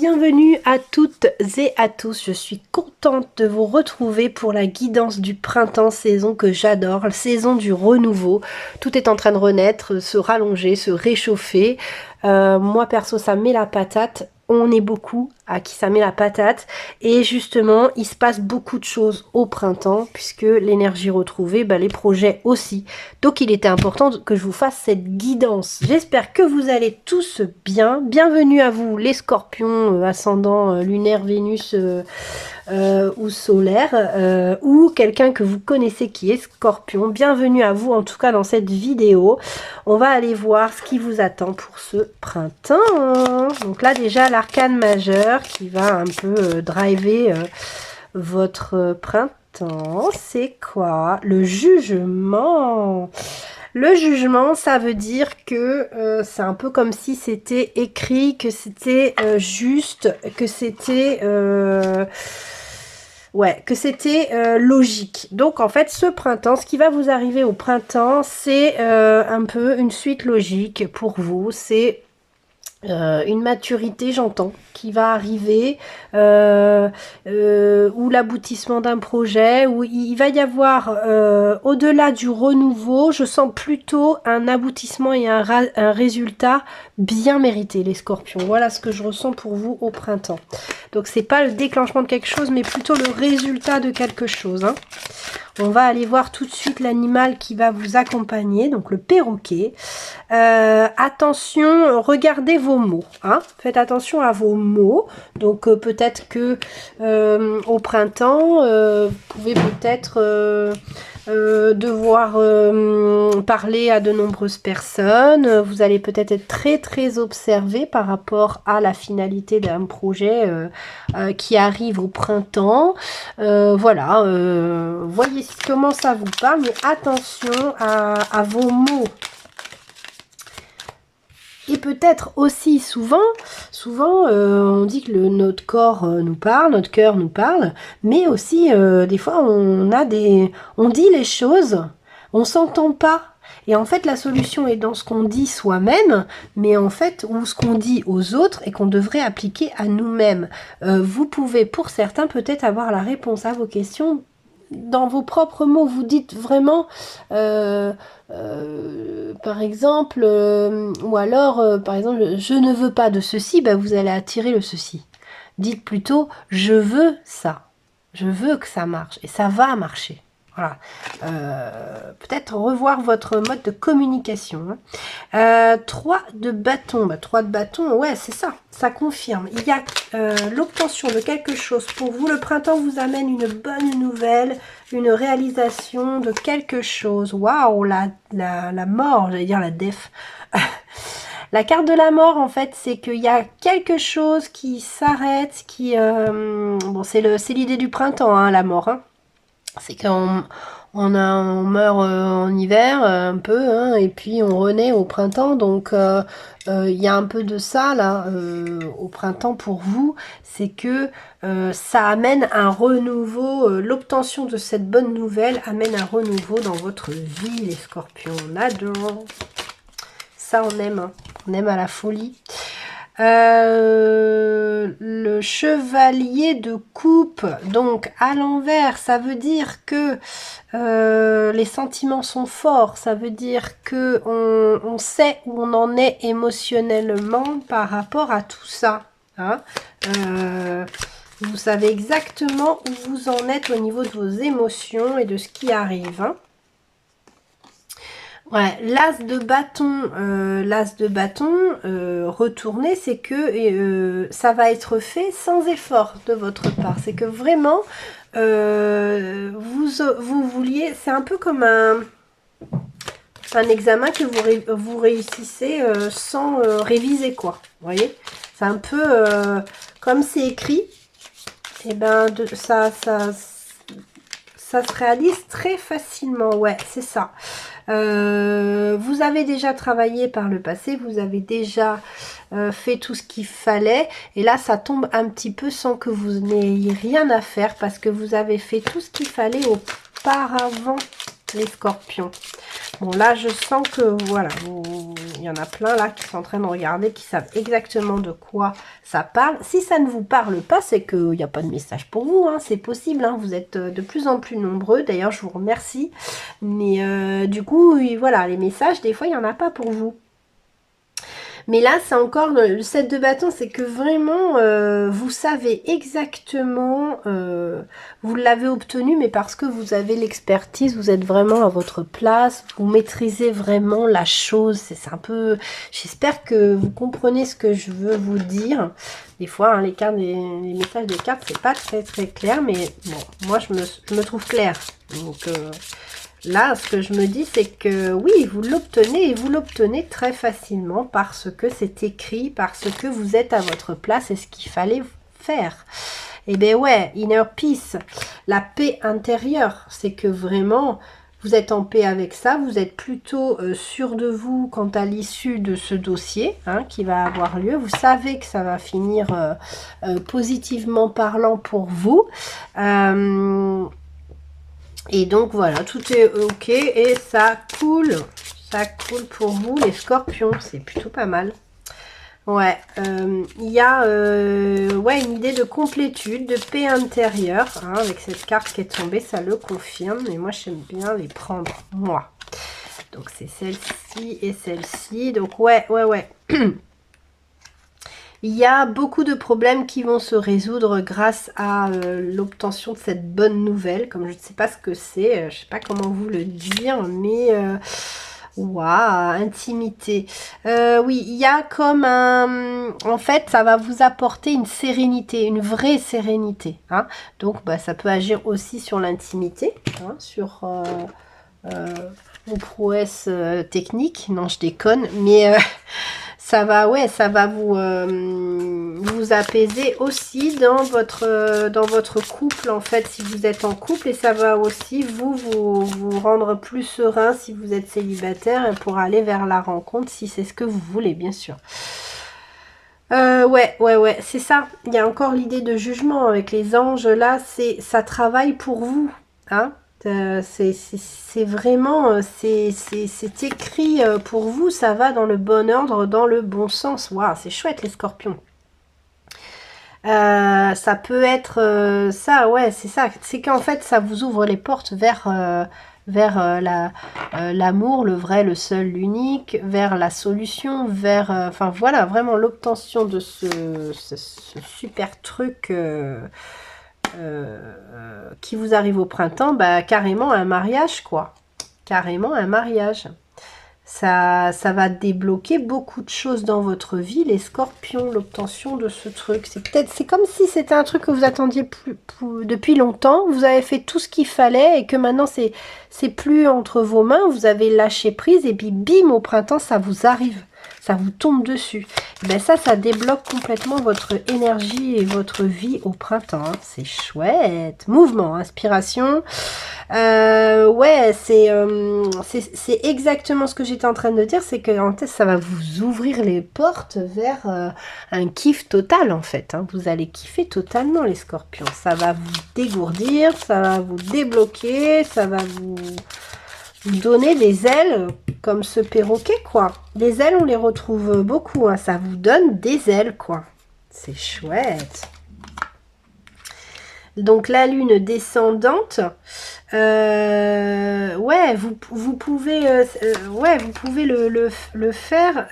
bienvenue à toutes et à tous. Je suis contente de vous retrouver pour la guidance du printemps, saison que j'adore, saison du renouveau. Tout est en train de renaître, se rallonger, se réchauffer. Moi perso, ça met la patate. On est beaucoup à qui ça met la patate et justement il se passe beaucoup de choses au printemps puisque l'énergie retrouvée, les projets aussi. Donc il était important que je vous fasse cette guidance. J'espère que vous allez tous bien. Bienvenue à vous les scorpions, ascendant lunaire, Vénus ou solaire, ou quelqu'un que vous connaissez qui est scorpion. Bienvenue à vous en tout cas dans cette vidéo. On va aller voir ce qui vous attend pour ce printemps. Donc là déjà l'arcane majeur qui va un peu driver votre printemps, c'est quoi? Le jugement. Le jugement, ça veut dire que c'est un peu comme si c'était écrit, que c'était juste, que c'était logique. Donc en fait, ce printemps, ce qui va vous arriver au printemps, c'est un peu une suite logique pour vous. C'est une maturité, j'entends, qui va arriver, ou l'aboutissement d'un projet, où il va y avoir, au-delà du renouveau, je sens plutôt un aboutissement et un résultat bien mérité, les scorpions. Voilà ce que je ressens pour vous au printemps. Donc c'est pas le déclenchement de quelque chose, mais plutôt le résultat de quelque chose, hein. On va aller voir tout de suite l'animal qui va vous accompagner, donc le perroquet. Attention, regardez vos mots, hein. Faites attention à vos mots. Donc peut-être que au printemps, vous pouvez peut-être devoir parler à de nombreuses personnes. Vous allez peut-être être très observé par rapport à la finalité d'un projet qui arrive au printemps. Voilà, voyez comment ça vous parle, mais attention à vos mots. Et peut-être aussi souvent on dit que notre corps nous parle, notre cœur nous parle, mais aussi des fois on dit les choses, on s'entend pas. Et en fait la solution est dans ce qu'on dit soi-même, mais en fait ou ce qu'on dit aux autres et qu'on devrait appliquer à nous-mêmes. Vous pouvez pour certains peut-être avoir la réponse à vos questions dans vos propres mots. Vous dites vraiment par exemple, ou alors par exemple je ne veux pas de ceci, vous allez attirer le ceci. Dites plutôt je veux ça, je veux que ça marche et ça va marcher. Voilà, peut-être revoir votre mode de communication, hein. 3 de bâton, 3 de bâton, ouais c'est ça, ça confirme. Il y a l'obtention de quelque chose pour vous. Le printemps vous amène une bonne nouvelle, une réalisation de quelque chose. Waouh, la mort, j'allais dire la def. La carte de la mort, en fait, c'est qu'il y a quelque chose qui s'arrête, qui... bon, c'est l'idée du printemps, hein, la mort, hein. C'est qu'on meurt en hiver un peu, hein, et puis on renaît au printemps. Donc il y a un peu de ça là au printemps pour vous. C'est que ça amène un renouveau. L'obtention de cette bonne nouvelle amène un renouveau dans votre vie, les scorpions. On adore. Ça on aime, hein. On aime à la folie. Le chevalier de coupe, donc à l'envers, ça veut dire que les sentiments sont forts, ça veut dire que on sait où on en est émotionnellement par rapport à tout ça, hein. Vous savez exactement où vous en êtes au niveau de vos émotions et de ce qui arrive, hein. Ouais, l'as de bâton retourné, c'est que ça va être fait sans effort de votre part. C'est que vraiment, vous vouliez, c'est un peu comme un examen que vous réussissez sans réviser, quoi. Vous voyez, c'est un peu comme c'est écrit, et ça se réalise très facilement. Ouais, c'est ça. Vous avez déjà travaillé par le passé, vous avez déjà fait tout ce qu'il fallait, et là ça tombe un petit peu sans que vous n'ayez rien à faire parce que vous avez fait tout ce qu'il fallait auparavant, les scorpions. Bon, là, je sens que, voilà, il y en a plein là qui sont en train de regarder, qui savent exactement de quoi ça parle. Si ça ne vous parle pas, c'est qu'il n'y a pas de message pour vous, hein, c'est possible, hein, vous êtes de plus en plus nombreux. D'ailleurs, je vous remercie. Mais du coup, voilà, les messages, des fois, il n'y en a pas pour vous. Mais là, c'est encore le 7 de bâton, c'est que vraiment, vous savez exactement, vous l'avez obtenu, mais parce que vous avez l'expertise, vous êtes vraiment à votre place, vous maîtrisez vraiment la chose. C'est un peu... J'espère que vous comprenez ce que je veux vous dire. Des fois, hein, les messages des cartes, c'est pas très très clair, mais bon, moi, je me trouve claire. Donc... là, ce que je me dis, c'est que oui, vous l'obtenez et vous l'obtenez très facilement parce que c'est écrit, parce que vous êtes à votre place et ce qu'il fallait faire. Et bien ouais, inner peace, la paix intérieure, c'est que vraiment, vous êtes en paix avec ça, vous êtes plutôt sûr de vous quant à l'issue de ce dossier hein, qui va avoir lieu. Vous savez que ça va finir positivement parlant pour vous. Et donc voilà, tout est ok et ça coule pour vous les scorpions, c'est plutôt pas mal. Ouais, il y a ouais, une idée de complétude, de paix intérieure, hein, avec cette carte qui est tombée, ça le confirme, et moi j'aime bien les prendre, moi. Donc c'est celle-ci et celle-ci, donc ouais. Il y a beaucoup de problèmes qui vont se résoudre grâce à l'obtention de cette bonne nouvelle. Comme je ne sais pas ce que c'est, je ne sais pas comment vous le dire, mais waouh, intimité. Oui, il y a comme un... En fait, ça va vous apporter une sérénité, une vraie sérénité. Hein. Donc, bah, ça peut agir aussi sur l'intimité, hein, sur vos prouesses techniques. Non, je déconne, mais... ça va, ouais, ça va vous apaiser aussi dans votre couple, en fait, si vous êtes en couple. Et ça va aussi vous rendre plus serein si vous êtes célibataire pour aller vers la rencontre, si c'est ce que vous voulez, bien sûr. Ouais, c'est ça. Il y a encore l'idée de jugement avec les anges. Là, ça travaille pour vous, hein. C'est vraiment, c'est écrit pour vous, ça va dans le bon ordre, dans le bon sens. Waouh, c'est chouette les scorpions. Ça peut être ça, ouais, c'est ça. C'est qu'en fait, ça vous ouvre les portes vers l'amour, le vrai, le seul, l'unique, vers la solution, vers... Enfin, voilà, vraiment l'obtention de ce super truc... qui vous arrive au printemps, bah carrément un mariage quoi, carrément un mariage. Ça va débloquer beaucoup de choses dans votre vie, les scorpions, l'obtention de ce truc. C'est comme si c'était un truc que vous attendiez depuis longtemps, vous avez fait tout ce qu'il fallait et que maintenant c'est plus entre vos mains, vous avez lâché prise et puis bim, au printemps ça vous arrive. Ça vous tombe dessus. Et ben ça débloque complètement votre énergie et votre vie au printemps. Hein. C'est chouette. Mouvement, inspiration. Ouais, c'est exactement ce que j'étais en train de dire. C'est que en fait, ça va vous ouvrir les portes vers un kiff total en fait. Hein. Vous allez kiffer totalement les scorpions. Ça va vous dégourdir, ça va vous débloquer, ça va vous donner des ailes comme ce perroquet quoi. Les ailes on les retrouve beaucoup, hein. Ça vous donne des ailes quoi. C'est chouette. Donc la lune descendante, ouais, vous pouvez, ouais, vous pouvez le faire,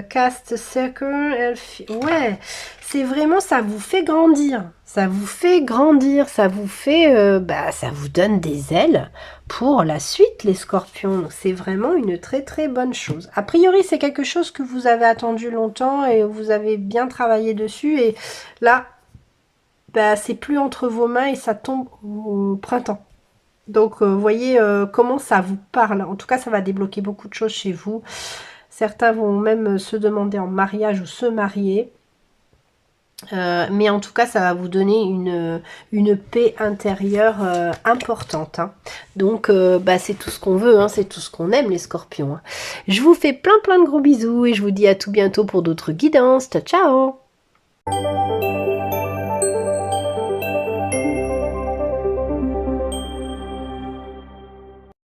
cast circle, ouais, c'est vraiment, ça vous fait grandir, ça vous fait grandir, ça vous fait, bah, ça vous donne des ailes pour la suite, les scorpions. C'est vraiment une très très bonne chose. A priori, c'est quelque chose que vous avez attendu longtemps et vous avez bien travaillé dessus et là, bah, c'est plus entre vos mains et ça tombe au printemps. Donc, vous voyez comment ça vous parle. En tout cas, ça va débloquer beaucoup de choses chez vous. Certains vont même se demander en mariage ou se marier. Mais en tout cas, ça va vous donner une paix intérieure importante. Hein. Donc, bah, c'est tout ce qu'on veut, hein, c'est tout ce qu'on aime, les scorpions. Hein. Je vous fais plein de gros bisous et je vous dis à tout bientôt pour d'autres guidances. Ciao, ciao!